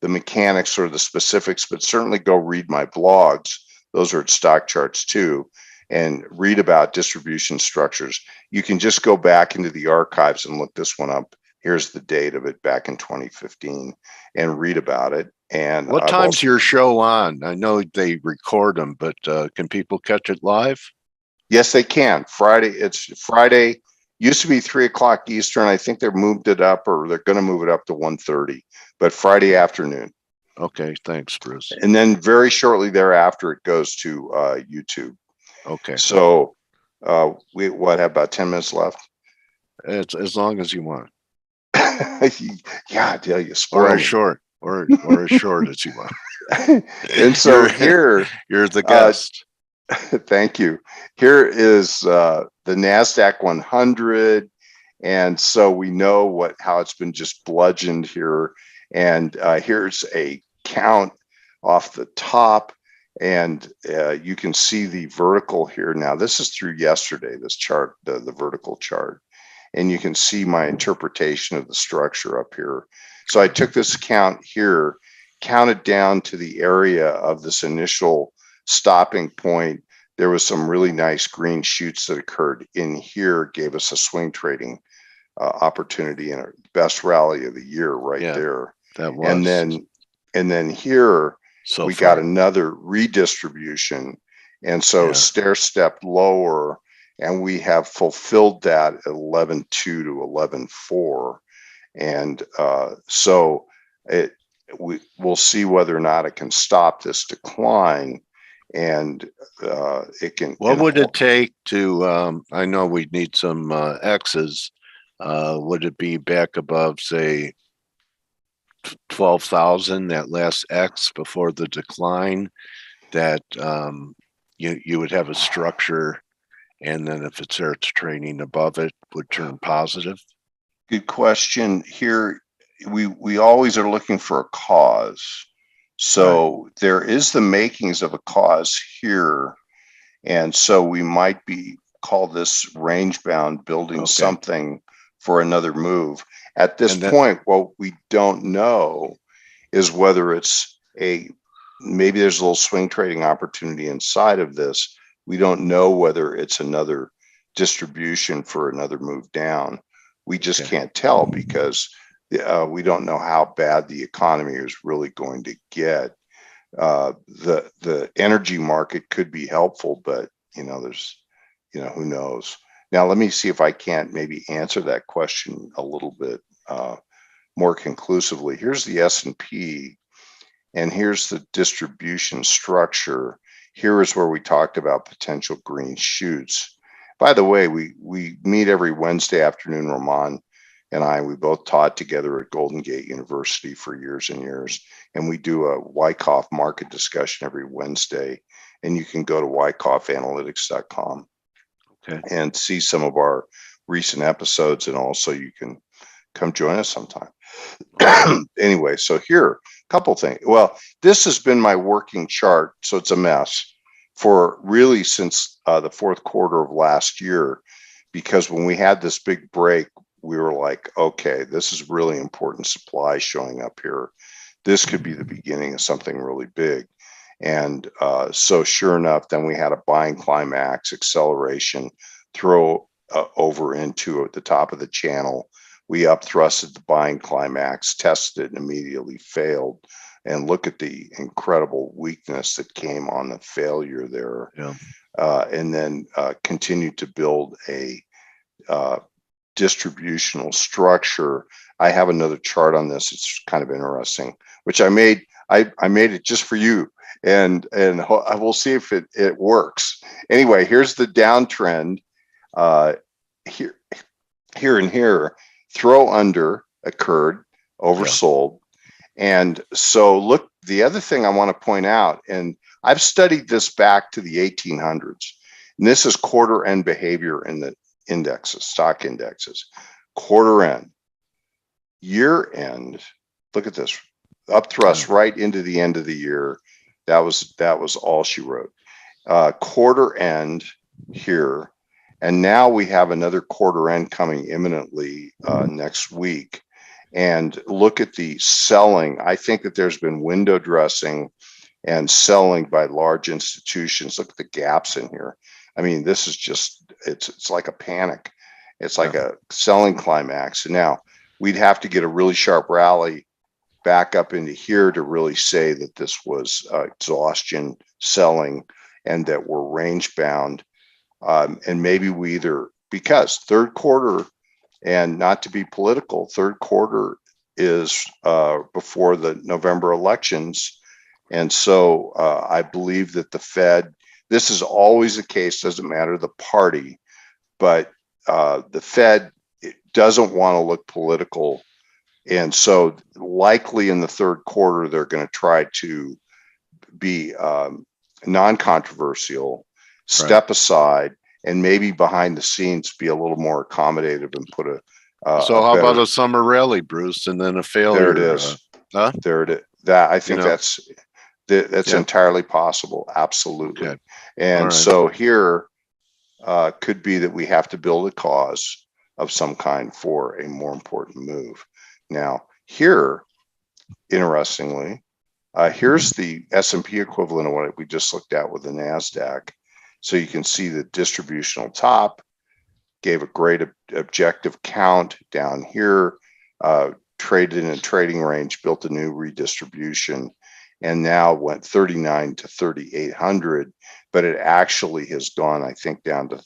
S7: the mechanics or the specifics, but certainly go read my blogs. Those are at Stock Charts too, and read about distribution structures. You can just go back into the archives and look this one up. Here's the date of it back in 2015 and read about it. And
S1: what time's your show on? I know they record them, but can people catch it live?
S7: Yes, they can. It's Friday. Used to be 3 o'clock Eastern. I think they've moved it up, or they're going to move it up to 1:30, but Friday afternoon.
S1: Okay, thanks, Bruce.
S7: And then very shortly thereafter, it goes to YouTube.
S1: Okay.
S7: So we have about 10 minutes left?
S1: It's as long as you want.
S7: Yeah, Dale, you
S1: spoil me. Or as short as you want.
S7: And so
S1: you're the guest.
S7: Thank you. Here is the Nasdaq 100, and so we know how it's been just bludgeoned here. And here's a count off the top, and you can see the vertical here. Now this is through yesterday. This chart, the vertical chart, and you can see my interpretation of the structure up here. So I took this count here, counted down to the area of this initial stopping point. There was some really nice green shoots that occurred in here, gave us a swing trading opportunity and a best rally of the year there.
S1: That was.
S7: And then here we got another redistribution, and so stair stepped lower, and we have fulfilled that at 11.2 to 11.4, and so we'll see whether or not it can stop this decline. And it can.
S1: What would it take to? I know we'd need some X's. Would it be back above, say, 12,000? That last X before the decline, that you would have a structure, and then if it starts trading above it, would turn positive.
S7: Good question. Here, we always are looking for a cause. So there is the makings of a cause here. And so we might call this range bound, building something for another move. At this point, what we don't know is whether it's maybe there's a little swing trading opportunity inside of this. We don't know whether it's another distribution for another move down. We just can't tell because we don't know how bad the economy is really going to get. The energy market could be helpful, but there's who knows. Now let me see if I can't maybe answer that question a little bit more conclusively. Here's the S&P, and here's the distribution structure. Here is where we talked about potential green shoots. By the way, we meet every Wednesday afternoon. Roman and we both taught together at Golden Gate University for years and years. And we do a Wyckoff market discussion every Wednesday. And you can go to wyckoffanalytics.com and see some of our recent episodes. And also you can come join us sometime. Anyway, so here, a couple things. Well, this has been my working chart. So it's a mess for really since the fourth quarter of last year, because when we had this big break, we were like, okay, this is really important supply showing up here. This could be the beginning of something really big. And so sure enough, then we had a buying climax, acceleration, throw over into at the top of the channel. We up thrusted the buying climax, tested it, and immediately failed. And look at the incredible weakness that came on the failure there. And then continued to build a distributional structure. I have another chart on this. It's kind of interesting, which I I made it just for you, and I will see if it works. Anyway, here's the downtrend. Here and here, throw under occurred, oversold. And so look, the other thing I want to point out, and I've studied this back to the 1800s, and this is quarter end behavior in the indexes, stock indexes, quarter end, year end. Look at this, up thrust right into the end of the year. That was all she wrote. Quarter end here. And now we have another quarter end coming imminently next week. And look at the selling. I think that there's been window dressing and selling by large institutions. Look at the gaps in here. I mean, this is just, it's like a panic. It's like a selling climax. And now we'd have to get a really sharp rally back up into here to really say that this was exhaustion selling and that we're range bound. And maybe we either, because third quarter, and not to be political, third quarter is before the November elections. And so I believe that the Fed, this is always the case, doesn't matter the party, but the Fed doesn't want to look political. And so likely in the third quarter, they're going to try to be non-controversial, step aside, and maybe behind the scenes be a little more accommodative and put
S1: so how about a summer rally, Bruce, and then a failure?
S7: There it is. There it is. That I think that's entirely possible. Absolutely. Okay. And so here could be that we have to build a cause of some kind for a more important move. Now here, interestingly, here's the S&P equivalent of what we just looked at with the Nasdaq. So you can see the distributional top gave a great objective count down here, traded in a trading range, built a new redistribution, and now went 39 to 3,800. But it actually has gone, I think, down to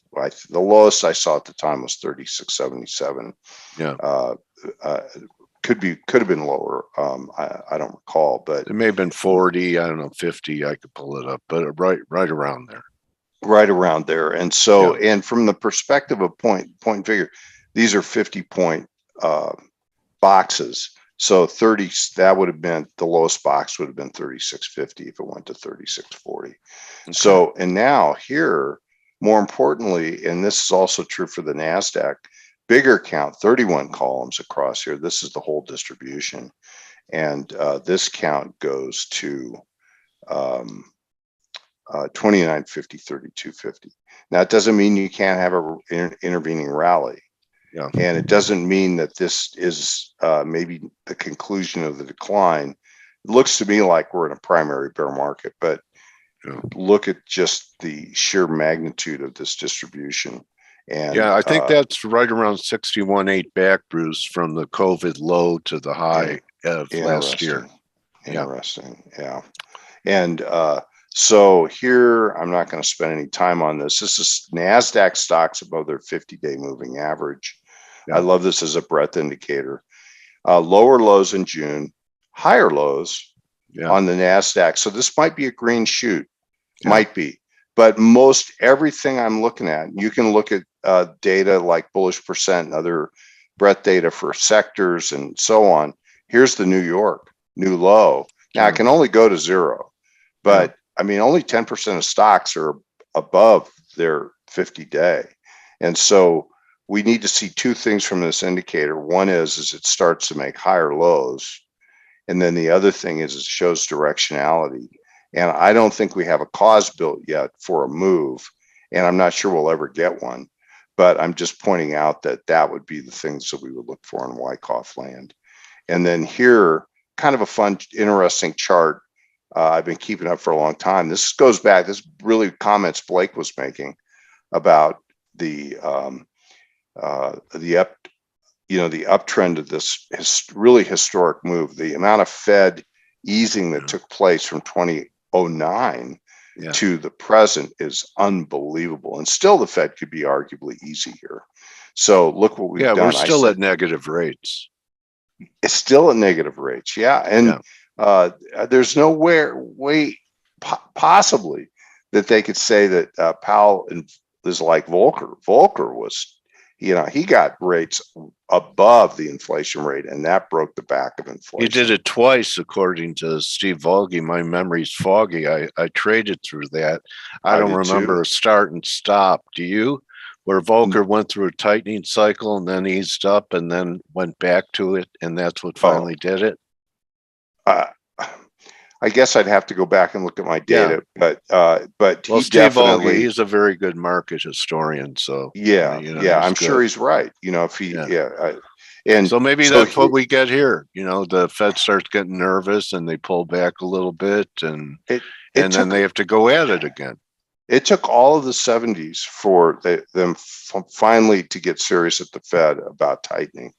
S7: the lowest I saw at the time was 36.77. Yeah. Could have been lower. I don't recall, but
S1: it may have been 40. I don't know, 50. I could pull it up, but right around there.
S7: Right around there. And so, and from the perspective of point figure, these are 50-point boxes. So 30, that would have been, the lowest box would have been 36.50 if it went to 36.40. Okay. So, and now here, more importantly, and this is also true for the Nasdaq, bigger count, 31 columns across here. This is the whole distribution. And this count goes to 29.50, 32.50. Now, it doesn't mean you can't have an intervening rally. Yeah. And it doesn't mean that this is maybe the conclusion of the decline. It looks to me like we're in a primary bear market, but look at just the sheer magnitude of this distribution. And
S1: yeah, I think that's right around 61.8 back, Bruce, from the COVID low to the high of last year.
S7: Interesting. Yeah. And so here, I'm not going to spend any time on this. This is NASDAQ stocks above their 50-day moving average. Yeah. I love this as a breadth indicator. Lower lows in June, higher lows on the NASDAQ. So this might be a green shoot, might be. But most everything I'm looking at, you can look at data like bullish percent and other breadth data for sectors and so on. Here's the New York, new low. Now, I can only go to zero, but I mean, only 10% of stocks are above their 50-day. And so we need to see two things from this indicator. One is it starts to make higher lows. And then the other thing is it shows directionality. And I don't think we have a cause built yet for a move. And I'm not sure we'll ever get one. But I'm just pointing out that that would be the things that we would look for in Wyckoff land. And then here, kind of a fun, interesting chart. I've been keeping up for a long time. This goes back, this really comments Blake was making about the uptrend of this really historic move. The amount of Fed easing that took place from 2009 to the present is unbelievable. And still the Fed could be arguably easy here. So look what we've done.
S1: We're still at negative rates.
S7: It's still at negative rates. Yeah. And there's nowhere way possibly that they could say that Powell is like Volcker. Volcker was, he got rates above the inflation rate, and that broke the back of inflation.
S1: He did it twice, according to Steve Volge. My memory's foggy. I traded through that. I don't remember a start and stop. Do you? Where Volcker went through a tightening cycle and then eased up and then went back to it, and that's what finally did it?
S7: I guess I'd have to go back and look at my data, but
S1: well, Steve Volge, he's a very good market historian, so
S7: I'm sure he's right. If he and
S1: so maybe that's what we get here. The Fed starts getting nervous and they pull back a little bit, and then they have to go at it again.
S7: It took all of the 70s for them finally to get serious at the Fed about tightening,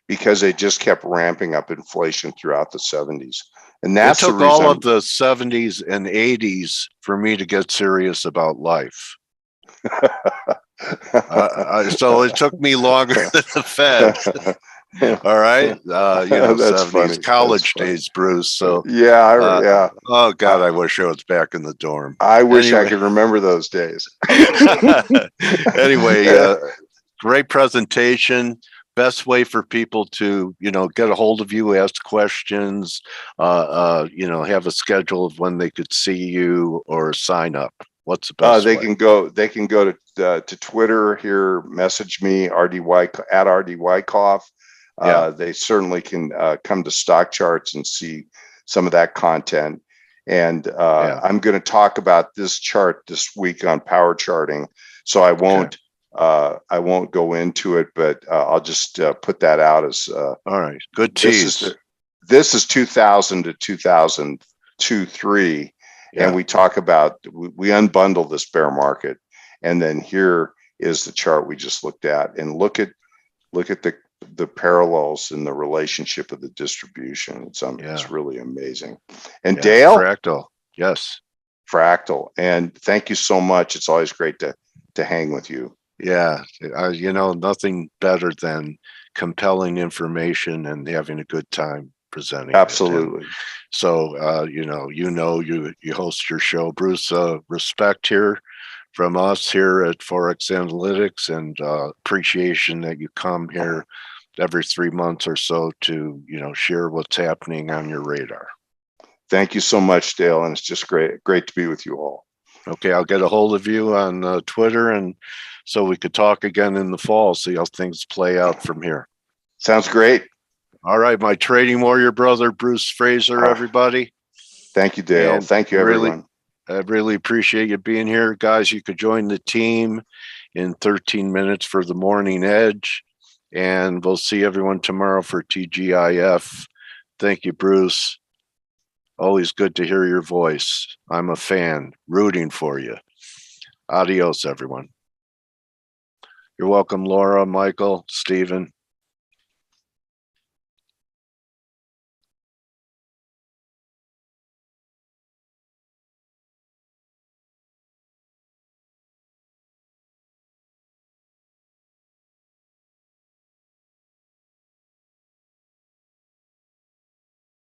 S7: because they just kept ramping up inflation throughout the 70s. And that's
S1: it took all of the 70s and 80s for me to get serious about life. So it took me longer than the Fed. All right.
S7: That's
S1: 70s,
S7: funny.
S1: college days, Bruce. So
S7: yeah.
S1: Oh God, I wish I was back in the dorm.
S7: I wish I could remember those days.
S1: Anyway, great presentation. Best way for people to, get a hold of you, ask questions, have a schedule of when they could see you or sign up. What's the best
S7: they
S1: way?
S7: can go to Twitter here, message me, RDY at RDYkoff. They certainly can come to Stock Charts and see some of that content. And I'm going to talk about this chart this week on power charting, so I won't go into it, but I'll just put that out as
S1: all right. Good tease.
S7: This is 2000 to 2002-3, and we talk about we unbundle this bear market, and then here is the chart we just looked at, and look at the parallels in the relationship of the distribution. It's really amazing. And Dale,
S1: fractal, yes,
S7: fractal, and thank you so much. It's always great to hang with you.
S1: Yeah, nothing better than compelling information and having a good time presenting.
S7: Absolutely.
S1: So, you host your show, Bruce. Respect here from us here at ForexAnalytix, and appreciation that you come here every 3 months or so to, share what's happening on your radar.
S7: Thank you so much, Dale, and it's just great to be with you all.
S1: Okay, I'll get a hold of you on Twitter, and so we could talk again in the fall, see how things play out from here.
S7: Sounds great.
S1: All right, my trading warrior brother, Bruce Fraser, everybody.
S7: Thank you, Dale. And thank you, everyone.
S1: I really appreciate you being here. Guys, you could join the team in 13 minutes for the morning edge, and we'll see everyone tomorrow for TGIF. Thank you, Bruce. Always good to hear your voice. I'm a fan, rooting for you. Adios, everyone. You're welcome, Laura, Michael, Stephen.